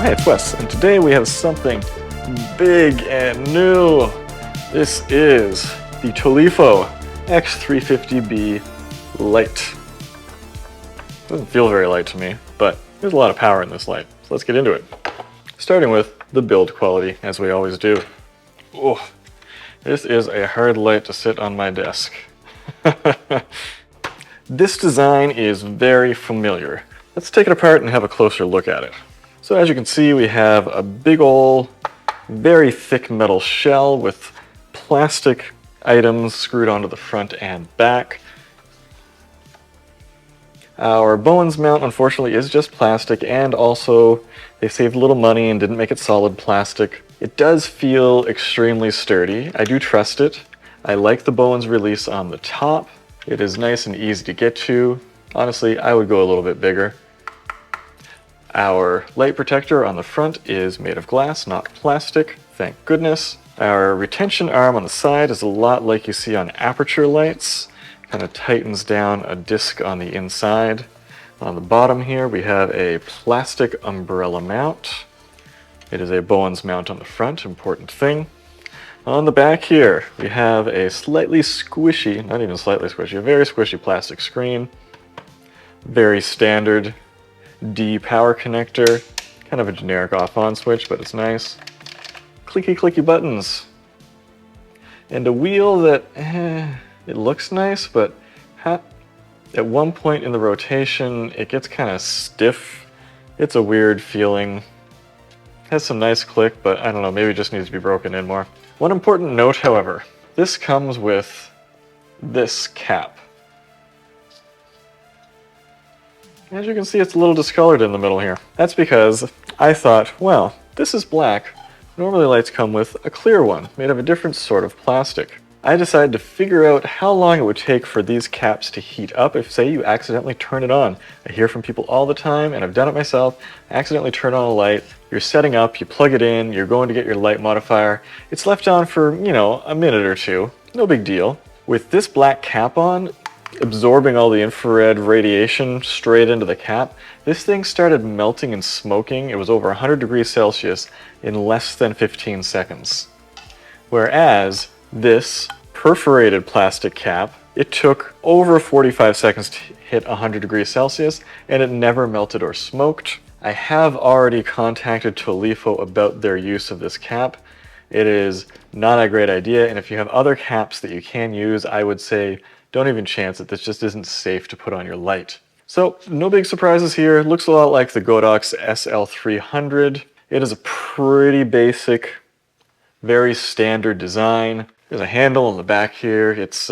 Hi, it's Wes, and today we have something big and new. This is the Tolifo X-350B Lite. Doesn't feel very light to me, but there's a lot of power in this light, so let's get into it. Starting with the build quality, as we always do. Oh, this is a hard light to sit on my desk. This design is very familiar. Let's take it apart and have a closer look at it. So as you can see, we have a big ol', very thick metal shell with plastic items screwed onto the front and back. Our Bowens mount, unfortunately, is just plastic, and also they saved a little money and didn't make it solid plastic. It does feel extremely sturdy. I do trust it. I like the Bowens release on the top. It is nice and easy to get to. Honestly, I would go a little bit bigger. Our light protector on the front is made of glass, not plastic, thank goodness. Our retention arm on the side is a lot like you see on aperture lights. Kind of tightens down a disc on the inside. On the bottom here we have a plastic umbrella mount. It is a Bowens mount on the front, important thing. On the back here we have a slightly squishy, not even slightly squishy, a very squishy plastic screen. Very standard D power connector, kind of a generic off-on switch, but it's nice. Clicky clicky buttons. And a wheel that, it looks nice, but at one point in the rotation, it gets kind of stiff. It's a weird feeling. Has some nice click, but I don't know, maybe it just needs to be broken in more. One important note, however, this comes with this cap. As you can see, it's a little discolored in the middle here. That's because I thought, well, this is black. Normally lights come with a clear one, made of a different sort of plastic. I decided to figure out how long it would take for these caps to heat up if, say, you accidentally turn it on. I hear from people all the time, and I've done it myself, accidentally turn on a light, you're setting up, you plug it in, you're going to get your light modifier. It's left on for, you know, a minute or two. No big deal. With this black cap on, absorbing all the infrared radiation straight into the cap, this thing started melting and smoking. It was over 100 degrees Celsius in less than 15 seconds. Whereas this perforated plastic cap, it took over 45 seconds to hit 100 degrees Celsius, and it never melted or smoked. I have already contacted Tolifo about their use of this cap. It is not a great idea, and if you have other caps that you can use, I would say don't even chance it. This just isn't safe to put on your light. So no big surprises here. It looks a lot like the Godox SL300. It is a pretty basic, very standard design. There's a handle on the back here. It's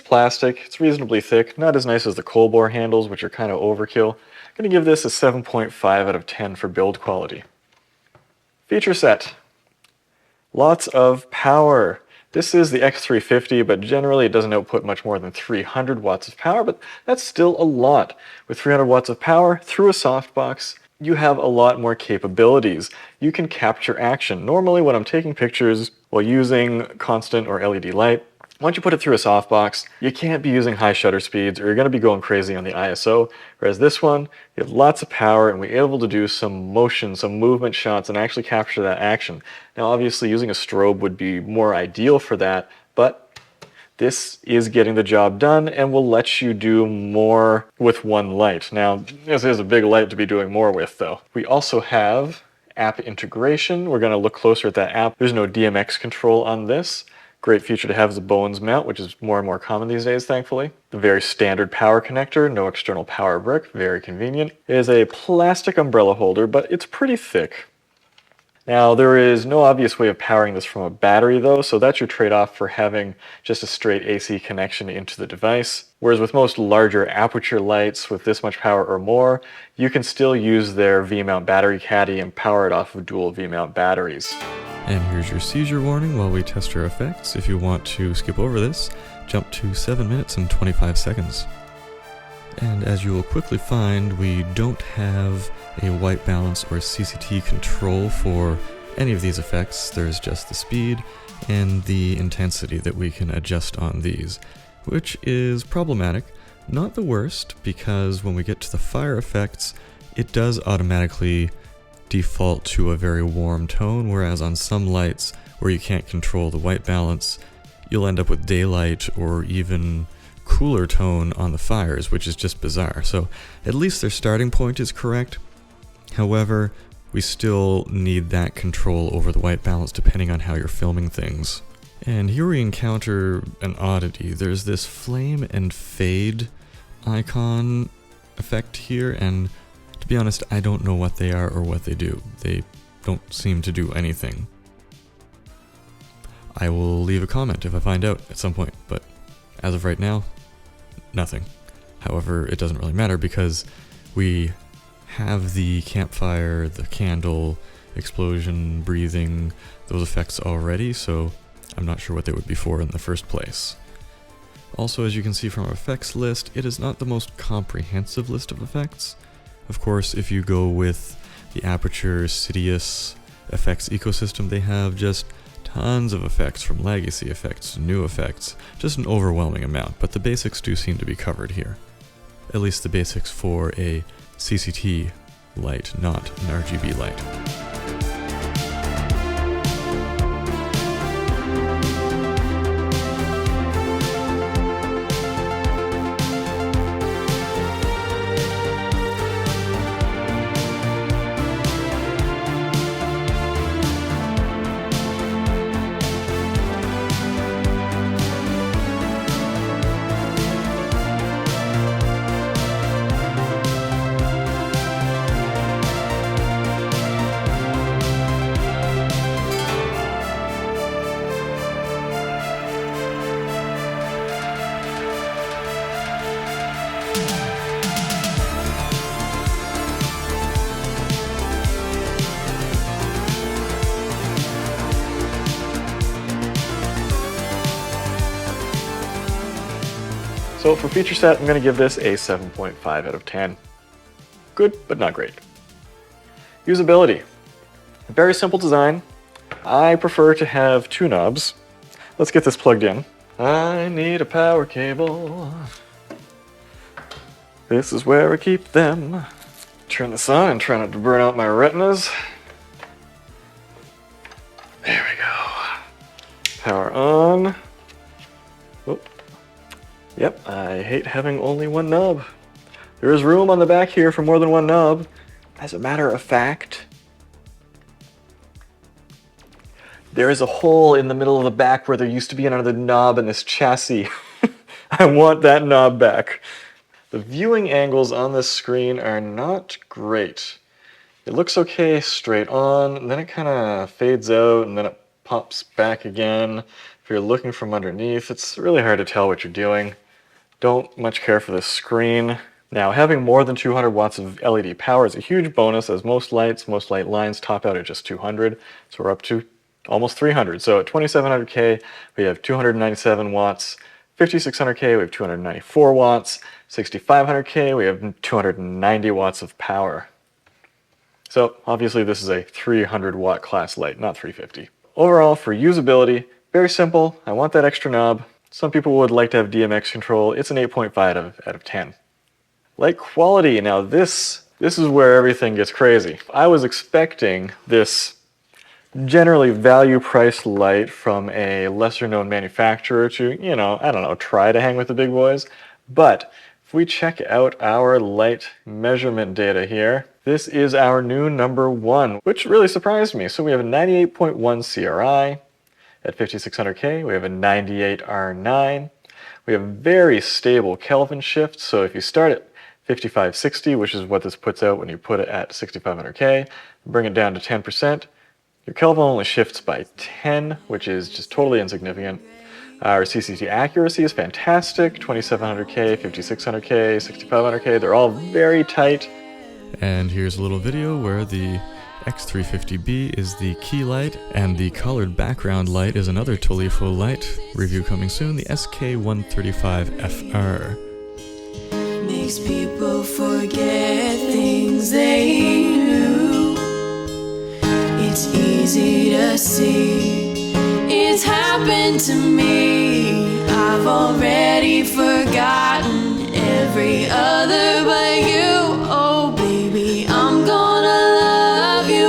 plastic. It's reasonably thick. Not as nice as the coal bore handles, which are kind of overkill. I'm going to give this a 7.5 out of 10 for build quality. Feature set. Lots of power. This is the X350, but generally it doesn't output much more than 300 watts of power, but that's still a lot. With 300 watts of power through a softbox, you have a lot more capabilities. You can capture action. Normally when I'm taking pictures while using constant or LED light, once you put it through a softbox, you can't be using high shutter speeds or you're going to be going crazy on the ISO. Whereas this one, you have lots of power and we're able to do some motion, some movement shots and actually capture that action. Now obviously using a strobe would be more ideal for that, but this is getting the job done and will let you do more with one light. Now, this is a big light to be doing more with though. We also have app integration. We're going to look closer at that app. There's no DMX control on this. Great feature to have is a Bowens mount, which is more and more common these days, thankfully. The very standard power connector, no external power brick, very convenient. It is a plastic umbrella holder, but it's pretty thick. Now, there is no obvious way of powering this from a battery though, so that's your trade-off for having just a straight AC connection into the device. Whereas with most larger aperture lights with this much power or more, you can still use their V-mount battery caddy and power it off of dual V-mount batteries. And here's your seizure warning while we test our effects. If you want to skip over this, jump to 7 minutes and 25 seconds. And as you will quickly find, we don't have a white balance or CCT control for any of these effects. There's just the speed and the intensity that we can adjust on these, which is problematic. Not the worst, because when we get to the fire effects, it does automatically default to a very warm tone, whereas on some lights where you can't control the white balance, you'll end up with daylight or even cooler tone on the fires, which is just bizarre. So at least their starting point is correct. However, we still need that control over the white balance depending on how you're filming things. And here we encounter an oddity. There's this flame and fade icon effect here, and to be honest, I don't know what they are or what they do. They don't seem to do anything. I will leave a comment if I find out at some point, but as of right now, nothing. However, it doesn't really matter because we have the campfire, the candle, explosion, breathing, those effects already, so I'm not sure what they would be for in the first place. Also, as you can see from our effects list, it is not the most comprehensive list of effects. Of course, if you go with the Aperture Sidious effects ecosystem, they have just tons of effects, from legacy effects to new effects, just an overwhelming amount, but the basics do seem to be covered here. At least the basics for a CCT light, not an RGB light. So for feature set, I'm going to give this a 7.5 out of 10. Good, but not great. Usability. Very simple design. I prefer to have two knobs. Let's get this plugged in. I need a power cable. This is where I keep them. Turn this on and try not to burn out my retinas. There we go. Power on. Oh. Yep, I hate having only one knob. There is room on the back here for more than one knob. As a matter of fact, there is a hole in the middle of the back where there used to be another knob in this chassis. I want that knob back. The viewing angles on this screen are not great. It looks okay straight on, and then it kind of fades out, and then it pops back again. If you're looking from underneath, it's really hard to tell what you're doing. Don't much care for this screen. Now, having more than 200 watts of LED power is a huge bonus, as most light lines top out at just 200, so we're up to almost 300. So at 2700K, we have 297 watts, 5600K, we have 294 watts, 6500K, we have 290 watts of power. So obviously this is a 300 watt class light, not 350. Overall, for usability, very simple. I want that extra knob. Some people would like to have DMX control. It's an 8.5 out of 10. Light quality, now this is where everything gets crazy. I was expecting this generally value-priced light from a lesser-known manufacturer to, I don't know, try to hang with the big boys. But if we check out our light measurement data here, this is our new number one, which really surprised me. So we have a 98.1 CRI. At 5600K, we have a 98 R9. We have very stable Kelvin shift, so if you start at 5560, which is what this puts out when you put it at 6500K, bring it down to 10%, your Kelvin only shifts by 10, which is just totally insignificant. Our CCT accuracy is fantastic, 2700K, 5600K, 6500K, they're all very tight. And here's a little video where the X-350B is the key light, and the colored background light is another Tolifo light. Review coming soon, the SK135FR. Makes people forget things they knew. It's easy to see. It's happened to me. I've already forgotten every other but you. Oh baby, I'm gonna love you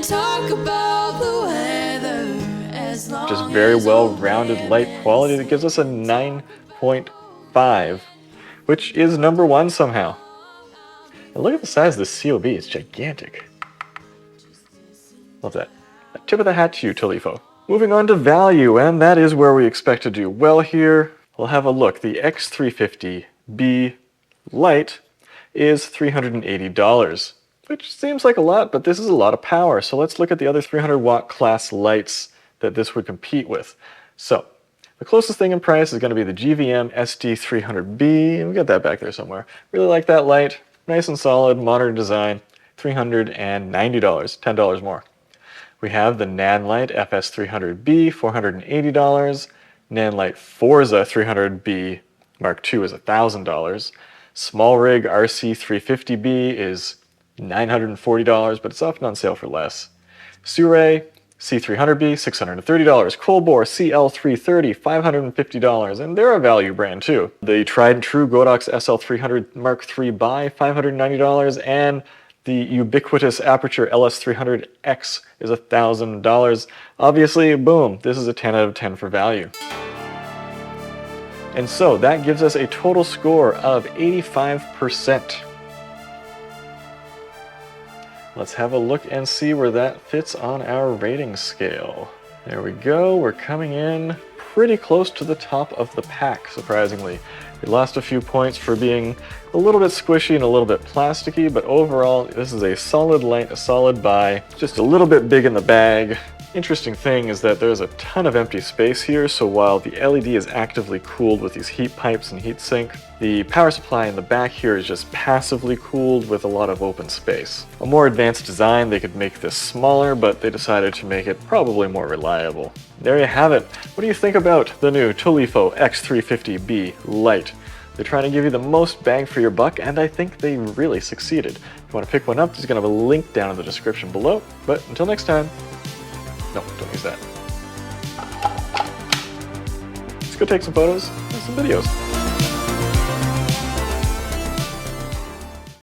and talk about the weather as long Just very as well-rounded old light friends quality that gives us a 9.5, which is number 1 somehow. And look at the size of this COB, it's gigantic. Love that. A tip of the hat to you, Tolifo. Moving on to value, and that is where we expect to do well here. We'll have a look. The X-350B Lite is $380, which seems like a lot, but this is a lot of power. So let's look at the other 300 watt class lights that this would compete with. So the closest thing in price is going to be the GVM SD300B. We got that back there somewhere. Really like that light. Nice and solid, modern design. $390, $10 more. We have the Nanlite FS300B, $480. Nanlite Forza 300B Mark II is $1,000. Small Rig RC350B is $940, but it's often on sale for less. Suray C300B, $630. Colbor CL330, $550, and they're a value brand too. The tried and true Godox SL300 Mark III Buy, $590, and the ubiquitous Aperture LS300X is $1,000. Obviously, boom, this is a 10 out of 10 for value. And so that gives us a total score of 85%. Let's have a look and see where that fits on our rating scale. There we go, we're coming in pretty close to the top of the pack, surprisingly. We lost a few points for being a little bit squishy and a little bit plasticky, but overall this is a solid light, a solid buy, just a little bit big in the bag. Interesting thing is that there's a ton of empty space here, so while the LED is actively cooled with these heat pipes and heat sink, the power supply in the back here is just passively cooled with a lot of open space. A more advanced design, they could make this smaller, but they decided to make it probably more reliable. There you have it. What do you think about the new Tolifo X350B Lite? They're trying to give you the most bang for your buck, and I think they really succeeded. If you want to pick one up, there's going to have a link down in the description below. But until next time, no, don't use that. Let's go take some photos and some videos.